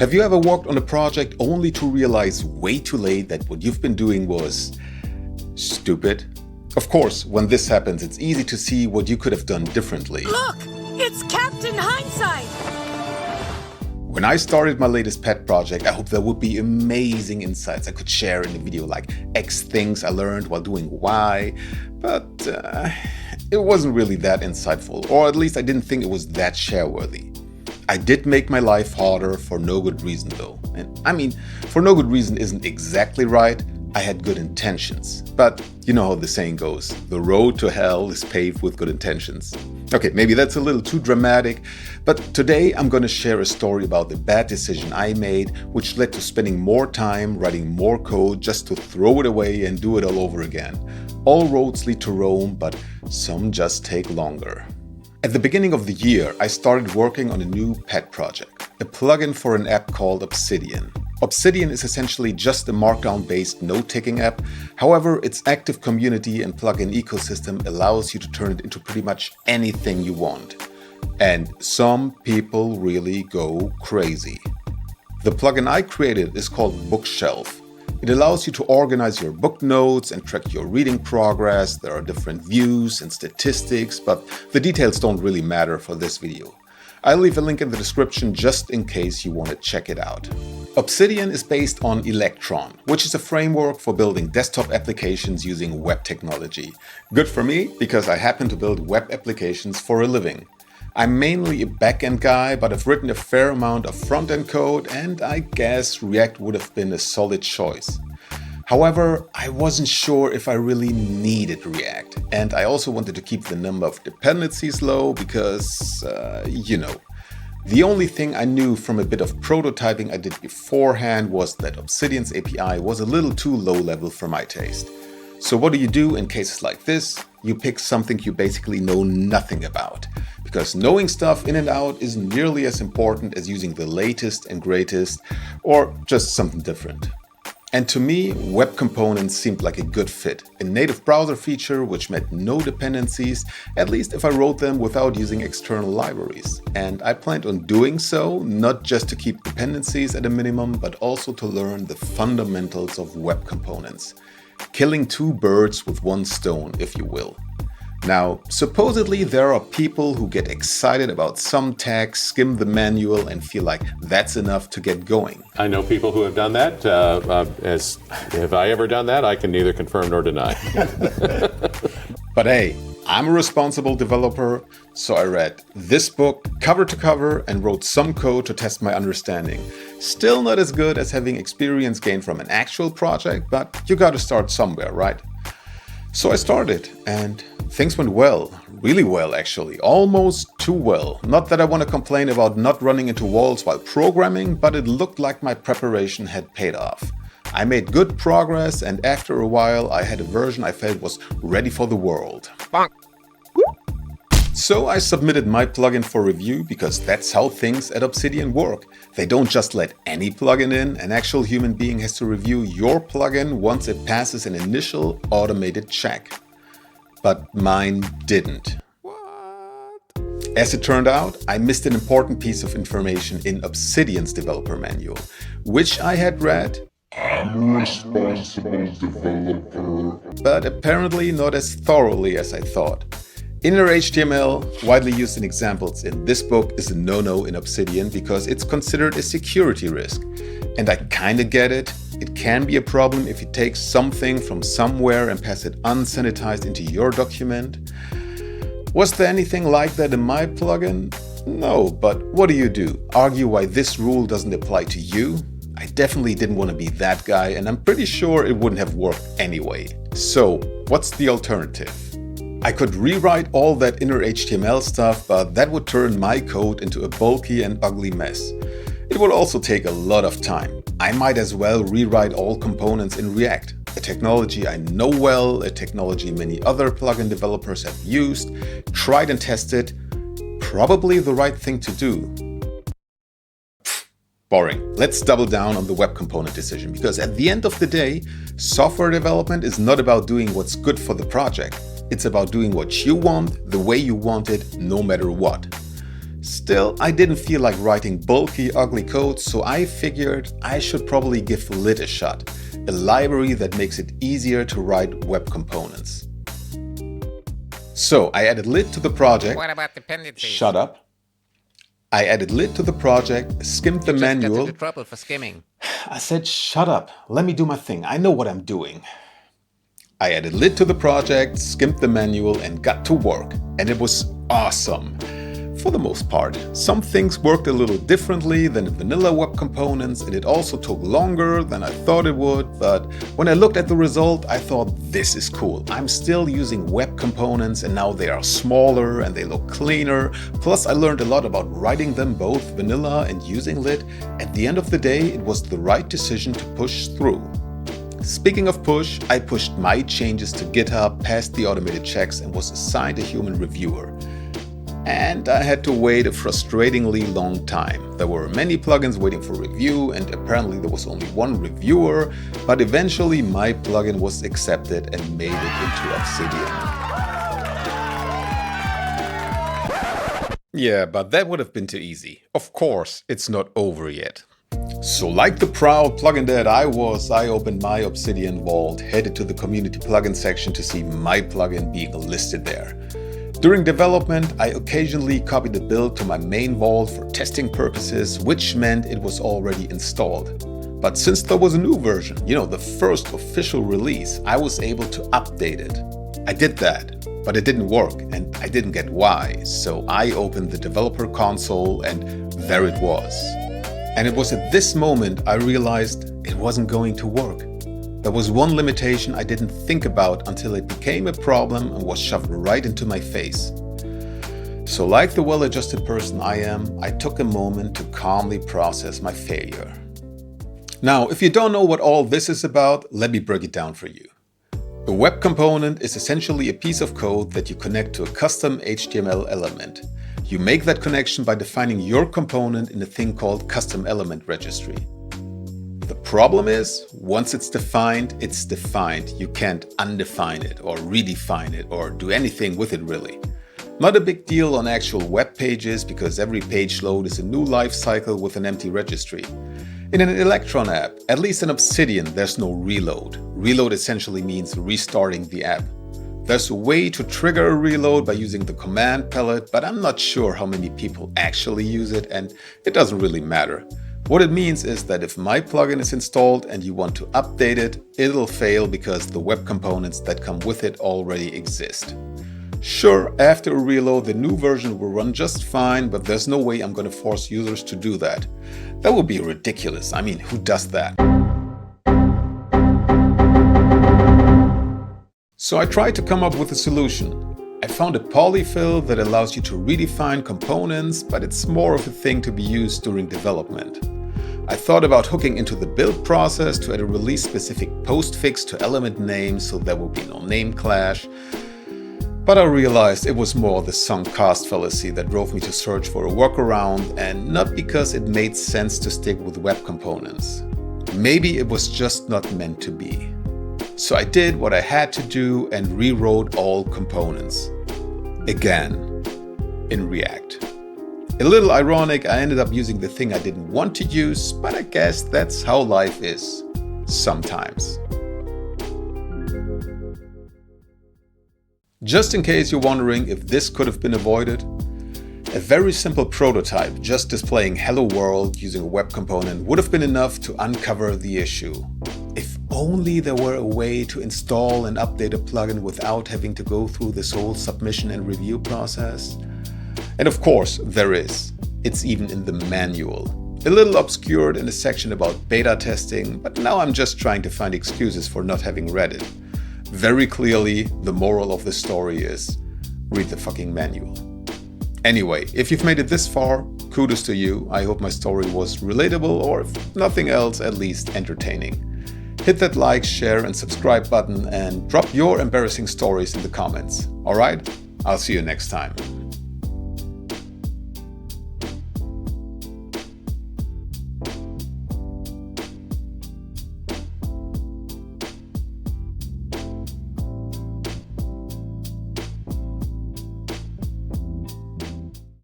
Have you ever worked on a project only to realize way too late that what you've been doing was stupid? Of course, when this happens, it's easy to see what you could have done differently. Look! It's Captain Hindsight! When I started my latest pet project, I hoped there would be amazing insights I could share in the video, like X things I learned while doing Y, but it wasn't really that insightful, or at least I didn't think it was that share-worthy. I did make my life harder for no good reason though. And I mean, for no good reason isn't exactly right. I had good intentions. But you know how the saying goes, the road to hell is paved with good intentions. Okay, maybe that's a little too dramatic, but today I'm going to share a story about the bad decision I made, which led to spending more time writing more code just to throw it away and do it all over again. All roads lead to Rome, but some just take longer. At the beginning of the year, I started working on a new pet project, a plugin for an app called Obsidian. Obsidian is essentially just a markdown-based note-taking app. However, its active community and plugin ecosystem allows you to turn it into pretty much anything you want. And some people really go crazy. The plugin I created is called Bookshelf. It allows you to organize your book notes and track your reading progress. There are different views and statistics, but the details don't really matter for this video. I'll leave a link in the description just in case you want to check it out. Obsidian is based on Electron, which is a framework for building desktop applications using web technology. Good for me, because I happen to build web applications for a living. I'm mainly a backend guy, but I've written a fair amount of front-end code, and I guess React would have been a solid choice. However, I wasn't sure if I really needed React, and I also wanted to keep the number of dependencies low because, The only thing I knew from a bit of prototyping I did beforehand was that Obsidian's API was a little too low level for my taste. So what do you do in cases like this? You pick something you basically know nothing about. Because knowing stuff in and out isn't nearly as important as using the latest and greatest, or just something different. And to me, web components seemed like a good fit, a native browser feature which meant no dependencies, at least if I wrote them without using external libraries. And I planned on doing so, not just to keep dependencies at a minimum, but also to learn the fundamentals of web components. Killing two birds with one stone, if you will. Now, supposedly there are people who get excited about some tags, skim the manual, and feel like that's enough to get going. I know people who have done that. Have I ever done that? I can neither confirm nor deny. But hey, I'm a responsible developer, so I read this book cover to cover and wrote some code to test my understanding. Still not as good as having experience gained from an actual project, but you gotta start somewhere, right? So I started, and things went well, really well actually, almost too well. Not that I want to complain about not running into walls while programming, but it looked like my preparation had paid off. I made good progress, and after a while I had a version I felt was ready for the world. Bonk. So I submitted my plugin for review because that's how things at Obsidian work. They don't just let any plugin in, an actual human being has to review your plugin once it passes an initial automated check. But mine didn't. What? As it turned out, I missed an important piece of information in Obsidian's developer manual, which I had read. I'm a responsible developer. But apparently not as thoroughly as I thought. Inner HTML, widely used in examples in this book, is a no-no in Obsidian because it's considered a security risk. And I kinda get it. It can be a problem if you take something from somewhere and pass it unsanitized into your document. Was there anything like that in my plugin? No, but what do? Argue why this rule doesn't apply to you? I definitely didn't want to be that guy, and I'm pretty sure it wouldn't have worked anyway. So, what's the alternative? I could rewrite all that inner HTML stuff, but that would turn my code into a bulky and ugly mess. It would also take a lot of time. I might as well rewrite all components in React, a technology I know well, a technology many other plugin developers have used, tried and tested. Probably the right thing to do. Boring. Let's double down on the web component decision, because at the end of the day, software development is not about doing what's good for the project. It's about doing what you want, the way you want it, no matter what. Still, I didn't feel like writing bulky, ugly code, so I figured I should probably give lit a shot, a library that makes it easier to write web components. So I added lit to the project. What about dependencies? Shut up. I added lit to the project, skimmed the manual. Got into trouble for skimming. I said, shut up, let me do my thing, I know what I'm doing. I added lit to the project, skimmed the manual, and got to work. And it was awesome. For the most part. Some things worked a little differently than in vanilla web components, and it also took longer than I thought it would, but when I looked at the result, I thought, this is cool. I'm still using web components, and now they are smaller and they look cleaner. Plus, I learned a lot about writing them both vanilla and using lit. At the end of the day, it was the right decision to push through. Speaking of push, I pushed my changes to GitHub, passed the automated checks, and was assigned a human reviewer. And I had to wait a frustratingly long time. There were many plugins waiting for review, and apparently there was only one reviewer, but eventually my plugin was accepted and made it into Obsidian. Yeah, but that would have been too easy. Of course, it's not over yet. So like the proud plugin that I was, I opened my Obsidian vault, headed to the community plugin section to see my plugin being listed there. During development, I occasionally copied the build to my main vault for testing purposes, which meant it was already installed. But since there was a new version, the first official release, I was able to update it. I did that, but it didn't work, and I didn't get why, so I opened the developer console and there it was. And it was at this moment I realized it wasn't going to work. There was one limitation I didn't think about until it became a problem and was shoved right into my face. So like the well-adjusted person I am, I took a moment to calmly process my failure. Now, if you don't know what all this is about, let me break it down for you. A web component is essentially a piece of code that you connect to a custom HTML element. You make that connection by defining your component in a thing called custom element registry. The problem is, once it's defined, it's defined. You can't undefine it or redefine it or do anything with it really. Not a big deal on actual web pages because every page load is a new life cycle with an empty registry. In an Electron app, at least in Obsidian, there's no reload. Reload essentially means restarting the app. There's a way to trigger a reload by using the command palette, but I'm not sure how many people actually use it, and it doesn't really matter. What it means is that if my plugin is installed and you want to update it, it'll fail because the web components that come with it already exist. Sure, after a reload, the new version will run just fine, but there's no way I'm going to force users to do that. That would be ridiculous. I mean, who does that? So I tried to come up with a solution. I found a polyfill that allows you to redefine components, but it's more of a thing to be used during development. I thought about hooking into the build process to add a release-specific postfix to element names so there would be no name clash. But I realized it was more the sunk cost fallacy that drove me to search for a workaround, and not because it made sense to stick with web components. Maybe it was just not meant to be. So I did what I had to do and rewrote all components. Again, in React. A little ironic, I ended up using the thing I didn't want to use, but I guess that's how life is. Sometimes. Just in case you're wondering if this could have been avoided, a very simple prototype just displaying Hello World using a web component would have been enough to uncover the issue. If only there were a way to install and update a plugin without having to go through this whole submission and review process. And of course, there is. It's even in the manual. A little obscured in a section about beta testing, but now I'm just trying to find excuses for not having read it. Very clearly, the moral of the story is, read the fucking manual. Anyway, if you've made it this far, kudos to you. I hope my story was relatable, or if nothing else, at least entertaining. Hit that like, share, and subscribe button and drop your embarrassing stories in the comments. Alright? I'll see you next time.